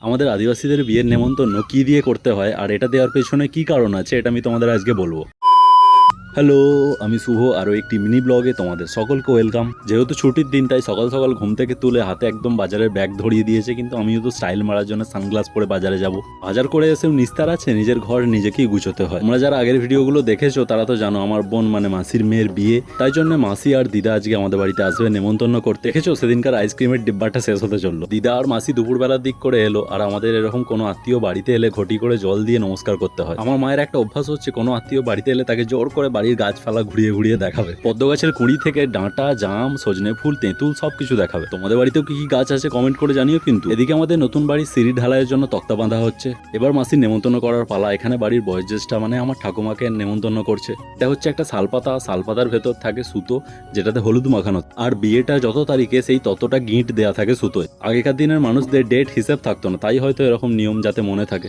আমাদের আদিবাসীদের বিয়ের নেমন্তন্ন কি দিয়ে করতে হয় আর এটা দেওয়ার পেছনে কি কারণ আছে এটা আমি তোমাদের আজকে বলবো। হ্যালো, আমি শুভ, আরও একটি মিনি ব্লগে তোমাদের সকলকে ওয়েলকাম। যেহেতু ছুটির দিন তাই সকাল সকাল ঘুম থেকে তুলে হাতে একদম বাজারের ব্যাগ ধরিয়ে দিয়েছে, কিন্তু আমিও তো স্টাইল মারার জন্য সানগ্লাস পরে বাজারে যাব। বাজার করে এসেও নিস্তার আছে, নিজের ঘর নিজেকেই গুছোতে হয়। তোমরা যারা আগের ভিডিওগুলো দেখেছো তারা তো জানো আমার বোন মানে মাসির মেয়ের বিয়ে, তাই জন্য মাসি আর দিদা আজকে আমাদের বাড়িতে আসবে নেমন্তন্ন করতে। দেখেছো সেদিনকার আইসক্রিমের ডিব্বাটা শেষ হতে চললো। দিদা আর মাসি দুপুরবেলার দিক করে এলো, আর আমাদের এরকম কোনো আত্মীয় বাড়িতে এলে ঘটি করে জল দিয়ে নমস্কার করতে হয়। আমার মায়ের একটা অভ্যাস হচ্ছে, কোনো আত্মীয় বাড়িতে এলে তাকে জোর করে বাড়ির গাছপালা ঘুরিয়ে ঘুরিয়ে দেখাবে। পদ্ম গাছের কুঁড়ি থেকে ডাঁটা, জাম, সজনে ফুল, তেঁতুল সবকিছু দেখাবে। তোমাদের বাড়িতেও কি কি গাছ আছে কমেন্ট করে জানিও। কিন্তু এদিকে আমাদের নতুন বাড়ির সিঁড়ি ঢালাইয়ের জন্য তক্তা বাঁধা হচ্ছে। এবার মাসির নেমন্তন্ন করার পালা। এখানে বাড়ির বয়োজ্যেষ্ঠা মানে আমার ঠাকুমাকে নেমন্তন্ন করছে। এটা হচ্ছে একটা শালপাতা, শালপাতার ভেতর থাকে সুতো যেটাতে হলুদ মাখানো, আর বিয়েটা যত তারিখে সেই ততটা গিঁট দেয়া থাকে সুতোয়। আগেকার দিনের মানুষদের ডেট হিসেব থাকতো না, তাই হয়তো এরকম নিয়ম যাতে মনে থাকে।